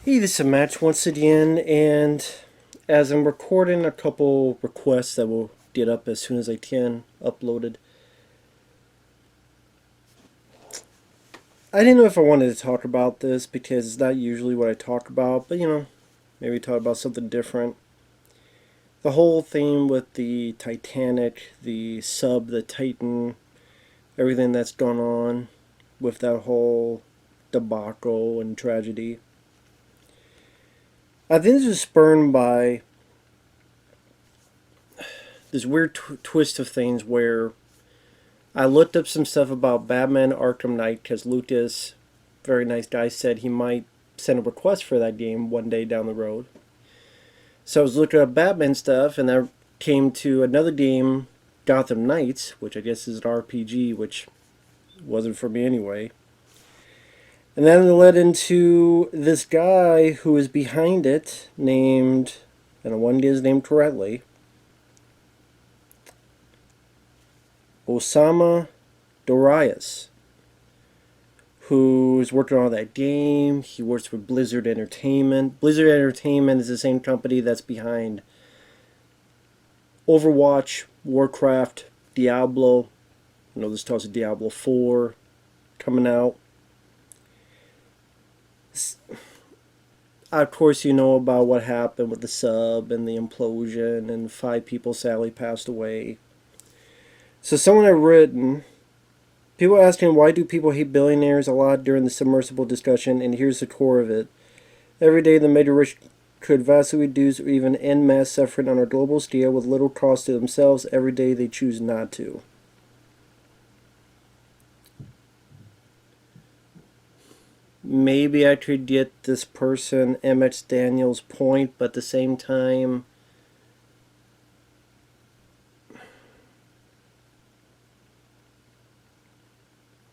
Hey, this is Match once again, and as I'm recording a couple requests that will get up as soon as I can, uploaded, I didn't know if I wanted to talk about this because it's not usually what I talk about, but maybe talk about something different. The whole thing with the Titanic, the sub, the Titan, everything that's gone on with that whole debacle and tragedy. I think this was spurned by this weird twist of things where I looked up some stuff about Batman Arkham Knight because Lucas, very nice guy, said he might send a request for that game one day down the road. So I was looking up Batman stuff, and I came to another game, Gotham Knights, which I guess is an RPG, which wasn't for me anyway. And then it led into this guy who is behind it, named, and I want to get his name correctly, Osama Darius, who's working on that game. He works for Blizzard Entertainment. Blizzard Entertainment is the same company that's behind Overwatch, Warcraft, Diablo. I know this talks of Diablo 4 coming out. Of course, you know about what happened with the sub and the implosion, and 5 people sadly passed away. So someone had written, people asking why do people hate billionaires a lot during the submersible discussion, and here's the core of it. Every day the mega rich could vastly reduce or even end mass suffering on a global scale with little cost to themselves. Every day they choose not to. Maybe I could get this person MX Daniels' point, but at the same time,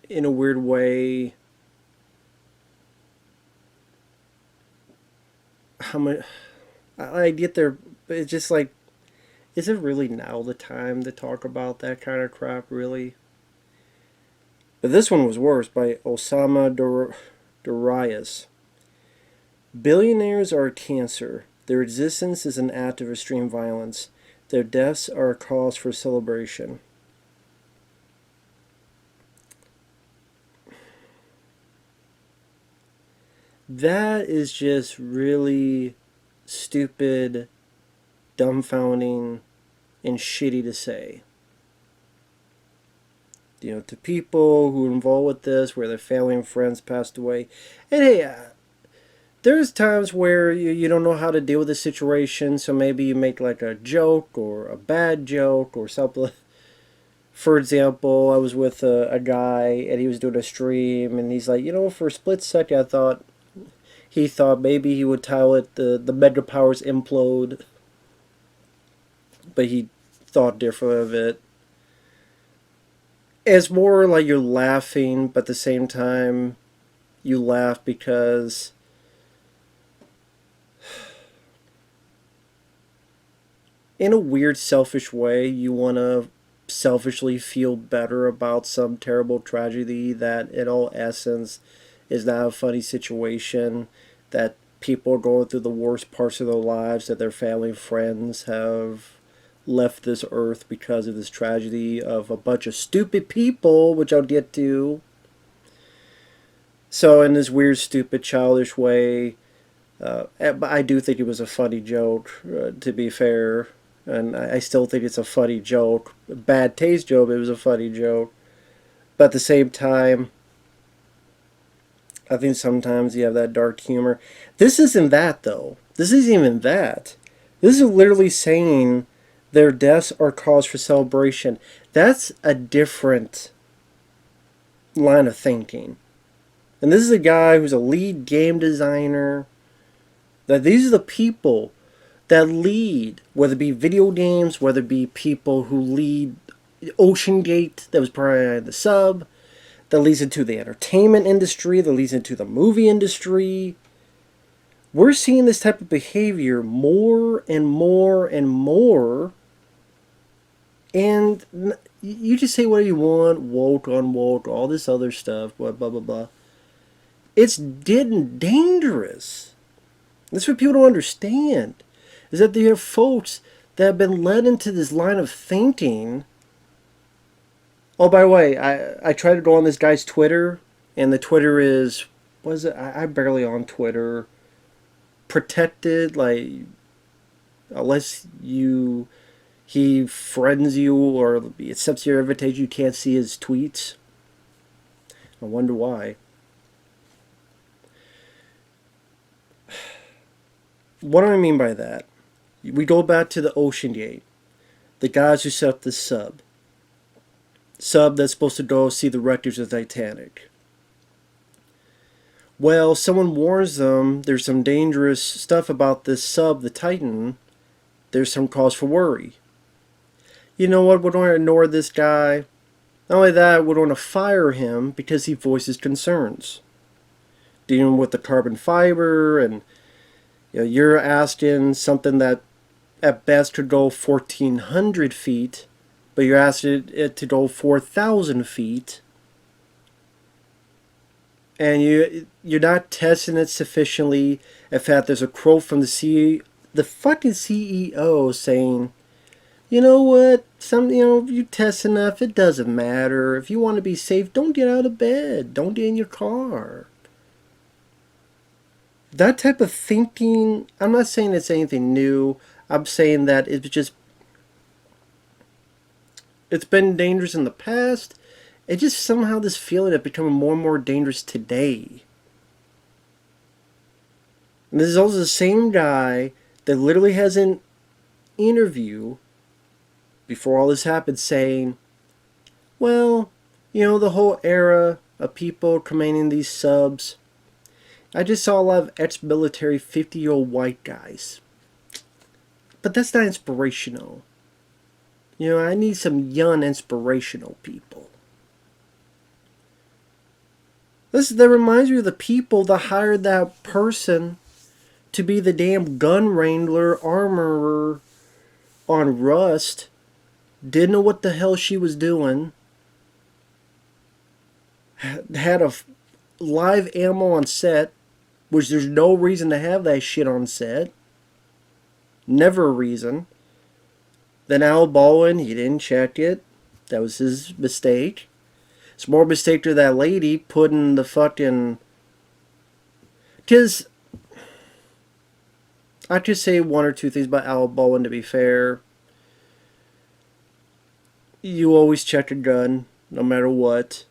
in a weird way, how much I get there, but it's just like, is it really now the time to talk about that kind of crap, really? But this one was worse, by Osama Darius. Billionaires are a cancer. Their existence is an act of extreme violence. Their deaths are a cause for celebration. That is just really stupid, dumbfounding, and shitty to say. To people who are involved with this, where their family and friends passed away. And hey, there's times where you don't know how to deal with the situation, so maybe you make like a joke or a bad joke or something. For example, I was with a guy and he was doing a stream, and he's like, for a split second, he thought maybe he would title it the mega powers implode, but he thought different of it. It's more like you're laughing, but at the same time, you laugh because in a weird, selfish way, you want to selfishly feel better about some terrible tragedy that, in all essence, is not a funny situation, that people are going through the worst parts of their lives, that their family and friends have left this earth because of this tragedy of a bunch of stupid people, which I'll get to. So in this weird, stupid, childish way, but I do think it was a funny joke, to be fair. And I still think it's a funny joke. Bad taste joke, but it was a funny joke. But at the same time, I think sometimes you have that dark humor. This isn't that, though. This isn't even that. This is literally saying their deaths are cause for celebration. That's a different line of thinking. And this is a guy who's a lead game designer. That these are the people that lead, whether it be video games, whether it be people who lead Ocean Gate, that was probably the sub, that leads into the entertainment industry, that leads into the movie industry. We're seeing this type of behavior more and more and more. And you just say whatever you want, woke, unwoke, all this other stuff, blah, blah, blah, blah. It's getting dangerous. That's what people don't understand. Is that there are folks that have been led into this line of thinking. Oh, by the way, I tried to go on this guy's Twitter, and the Twitter is, what is it? I'm barely on Twitter. Protected, like, unless he friends you or accepts your invitation, you can't see his tweets. I wonder why. What do I mean by that? We go back to the Ocean Gate. The guys who set up this sub that's supposed to go see the wreckage of the Titanic. Well, someone warns them there's some dangerous stuff about this sub, the Titan. There's some cause for worry. You know what? We're going to ignore this guy. Not only that, we're going to fire him because he voices concerns. Dealing with the carbon fiber, and you're asking something that at best could go 1,400 feet, but you're asking it to go 4,000 feet. And you're not testing it sufficiently. In fact, there's a quote from the fucking CEO saying, you know what, if you test enough, it doesn't matter. If you want to be safe, don't get out of bed. Don't get in your car. That type of thinking, I'm not saying it's anything new. I'm saying that it's been dangerous in the past. It just somehow this feeling of becoming more and more dangerous today. And this is also the same guy that literally has an interview before all this happened saying, well, the whole era of people commanding these subs, I just saw a lot of ex-military 50-year-old white guys. But that's not inspirational. I need some young, inspirational people. That reminds me of the people that hired that person to be the damn gun wrangler, armorer on Rust. Didn't know what the hell she was doing. Had a live ammo on set, which there's no reason to have that shit on set. Never a reason. Then Al Baldwin, he didn't check it. That was his mistake. It's more mistake to that lady putting the fucking... Because I could say one or two things about Al Baldwin, to be fair. You always check a gun, no matter what.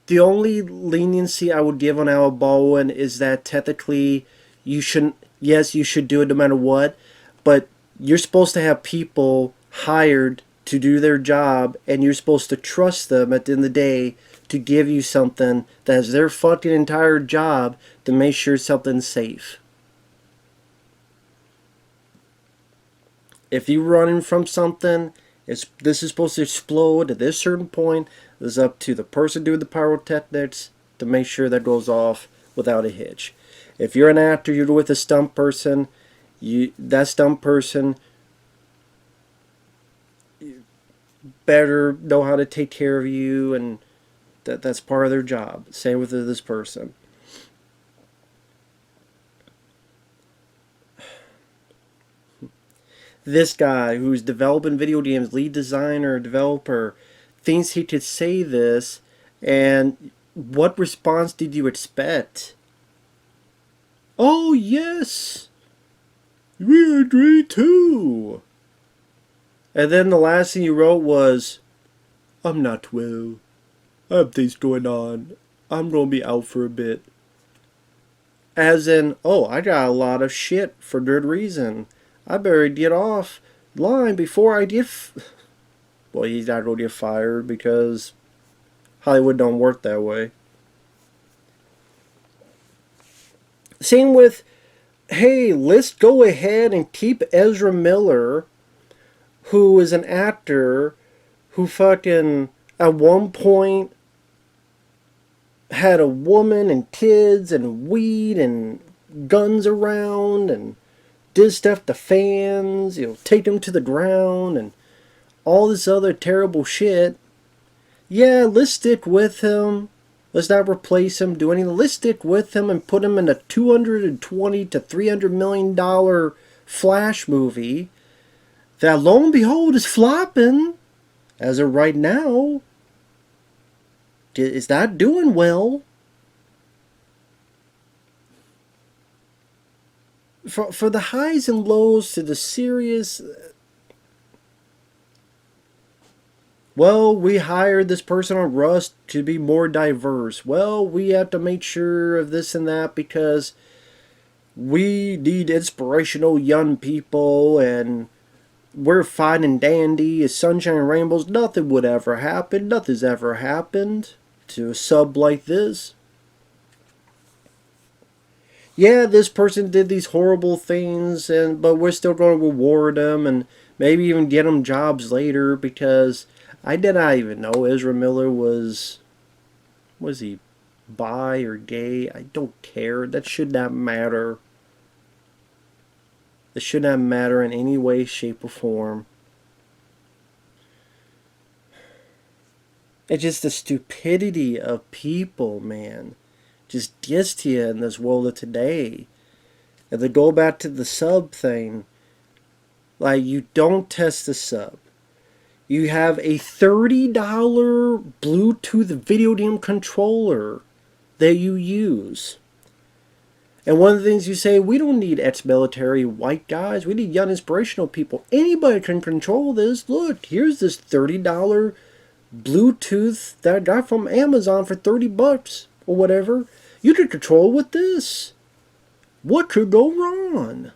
The only leniency I would give on Al Baldwin is that technically you shouldn't... Yes, you should do it no matter what, but you're supposed to have people hired to do their job, and you're supposed to trust them at the end of the day to give you something that is their fucking entire job to make sure something's safe. If you're running from something, this is supposed to explode at this certain point. It's up to the person doing the pyrotechnics to make sure that goes off without a hitch. If you're an actor, you're with a stunt person, that stunt person better know how to take care of you, and that's part of their job. Same with this person. This guy who's developing video games, lead designer, developer, thinks he could say this, and what response did you expect? Oh yes, we agree too. And then the last thing you wrote was, I'm not well. I have things going on. I'm going to be out for a bit. As in, oh, I got a lot of shit for good reason. I better get off line before I get... Well, he's not going to get fired because Hollywood don't work that way. Same with, hey, let's go ahead and keep Ezra Miller, who is an actor who fucking at one point had a woman and kids and weed and guns around and did stuff to fans, take them to the ground and all this other terrible shit. Yeah, let's stick with him Let's not replace him, do anything. Let's stick with him and put him in a $220 to $300 million Flash movie that, lo and behold, is flopping as of right now. It's not doing well. For the highs and lows to the serious, well, we hired this person on Rust to be more diverse. Well, we have to make sure of this and that because we need inspirational young people, and we're fine and dandy as sunshine and rainbows. Nothing would ever happen. Nothing's ever happened to a sub like this. Yeah, this person did these horrible things, but we're still going to reward them and maybe even get them jobs later because I did not even know Ezra Miller was he bi or gay? I don't care. That should not matter. It should not matter in any way, shape, or form. It's just the stupidity of people, man. Just gets to you in this world of today. And to go back to the sub thing, like, you don't test the sub. You have a $30 Bluetooth video game controller that you use. And one of the things you say, we don't need ex-military white guys. We need young, inspirational people. Anybody can control this. Look, here's this $30 Bluetooth that I got from Amazon for $30 or whatever. You can control with this. What could go wrong?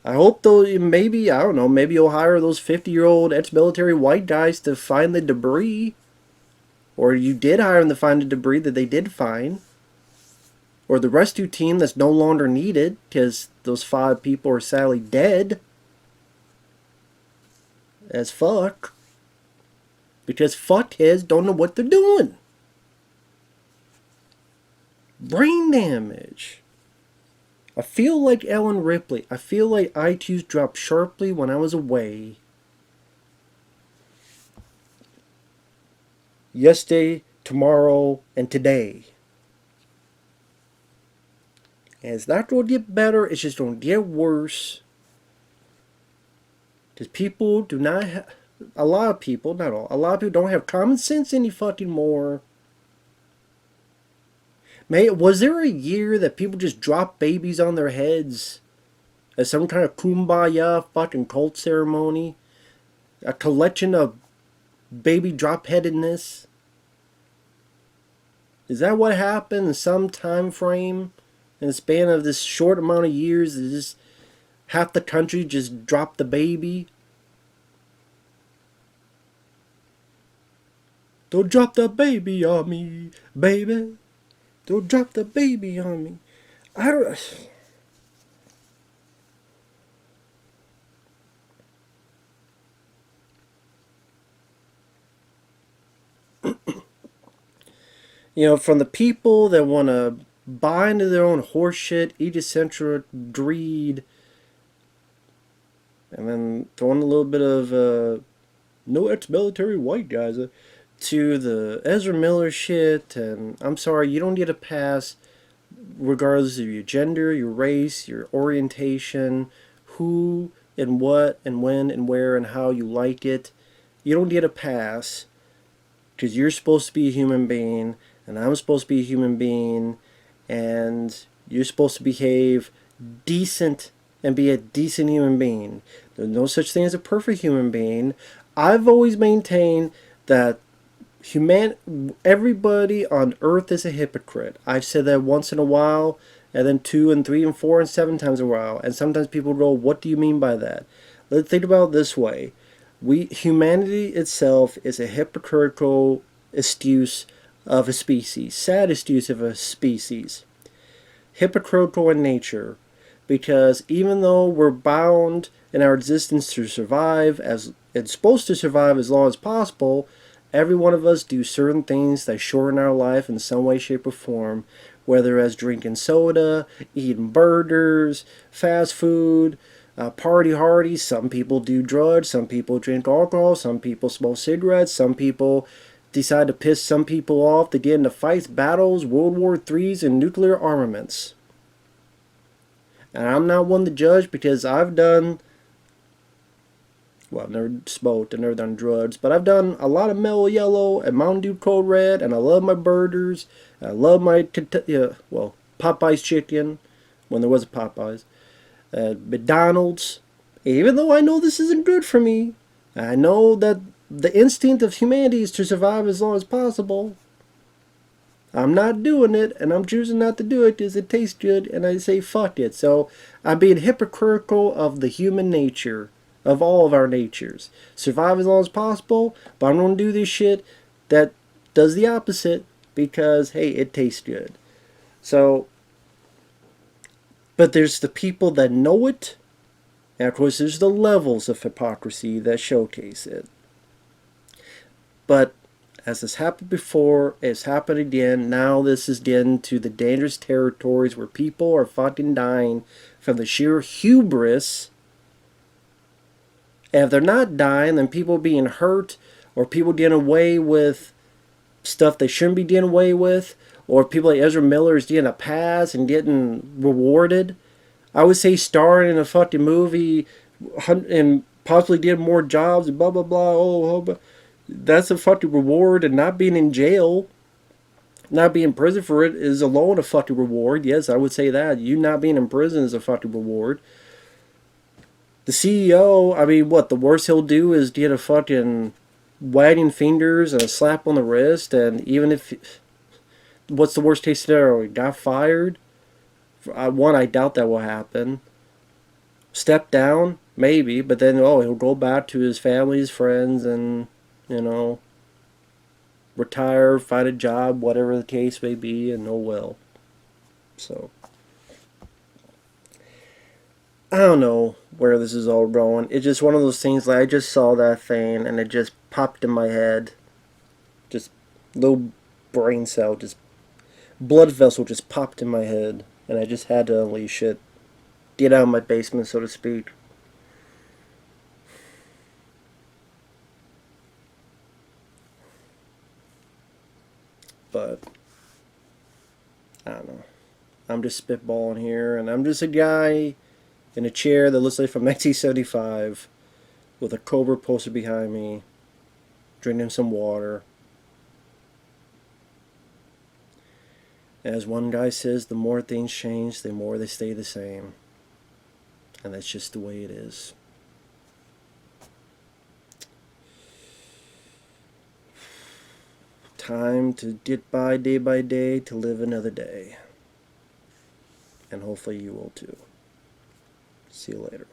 I hope though, maybe, I don't know, maybe you'll hire those 50-year-old ex-military white guys to find the debris. Or you did hire them to find the debris that they did find. Or the rescue team that's no longer needed because those 5 people are sadly dead. As fuck. Because fuckheads don't know what they're doing. Brain damage. I feel like Ellen Ripley. I feel like IQs dropped sharply when I was away. Yesterday, tomorrow, and today. And it's not going to get better. It's just going to get worse. Because people do not have... A lot of people, not all. A lot of people don't have common sense any fucking more. Was there a year that people just dropped babies on their heads as some kind of kumbaya fucking cult ceremony? A collection of baby drop-headedness? Is that what happened in some time frame? In the span of this short amount of years, is just half the country just dropped the baby? Don't drop the baby on me, baby. Don't drop the baby on me. I don't... You know, from the people that want to buy into their own horseshit, egocentric greed, and then throwing a little bit of no ex-military white guys to the Ezra Miller shit, and I'm sorry, you don't get a pass regardless of your gender, your race, your orientation, who and what and when and where and how you like it. You don't get a pass because you're supposed to be a human being, and I'm supposed to be a human being, and you're supposed to behave decent and be a decent human being. There's no such thing as a perfect human being. I've always maintained that everybody on earth is a hypocrite. I've said that once in a while, and then 2 and 3 and 4 and 7 times a while, and sometimes people go, what do you mean by that? Let's think about it this way. Humanity itself is a hypocritical excuse of a species, sad excuse of a species. Hypocritical in nature, because even though we're bound in our existence to survive, as it's supposed to survive as long as possible, every one of us do certain things that shorten our life in some way, shape, or form, whether as drinking soda, eating burgers, fast food, party hardy. Some people do drugs, some people drink alcohol, some people smoke cigarettes, some people decide to piss some people off to get into fights, battles, World War IIIs, and nuclear armaments. And I'm not one to judge because I've done, well, I've never smoked, I've never done drugs, but I've done a lot of Mellow Yellow and Mountain Dew Cold Red, and I love my burgers, and I love my, Popeye's chicken, when there was a Popeye's, McDonald's. Even though I know this isn't good for me, I know that the instinct of humanity is to survive as long as possible. I'm not doing it, and I'm choosing not to do it because it tastes good, and I say fuck it. So I'm being hypocritical of the human nature, of all of our natures. Survive as long as possible, but I'm going to do this shit that does the opposite because, hey, it tastes good. So, but there's the people that know it, and of course there's the levels of hypocrisy that showcase it. But as has happened before, it's happened again. Now this is getting to the dangerous territories where people are fucking dying from the sheer hubris. And if they're not dying, then people being hurt, or people getting away with stuff they shouldn't be getting away with, or people like Ezra Miller is getting a pass and getting rewarded. I would say starring in a fucking movie and possibly getting more jobs and blah blah blah. That's a fucking reward, and not being in jail, not being in prison for it is alone a fucking reward. Yes, I would say that. You not being in prison is a fucking reward. The CEO, I mean, what, the worst he'll do is get a fucking wagging fingers and a slap on the wrist, and even if, what's the worst case scenario? He got fired? One, I doubt that will happen. Step down? Maybe, but then, he'll go back to his family, his friends, and retire, find a job, whatever the case may be, and oh well. So, I don't know where this is all going. It's just one of those things, like I just saw that thing, and it just popped in my head. Just, little brain cell, just, blood vessel just popped in my head, and I just had to unleash it. Get out of my basement, so to speak. But I don't know. I'm just spitballing here, and I'm just a guy in a chair that looks like from 1975 with a Cobra poster behind me, drinking some water. As one guy says, the more things change, the more they stay the same. And that's just the way it is. Time to get by day, to live another day. And hopefully you will too. See you later.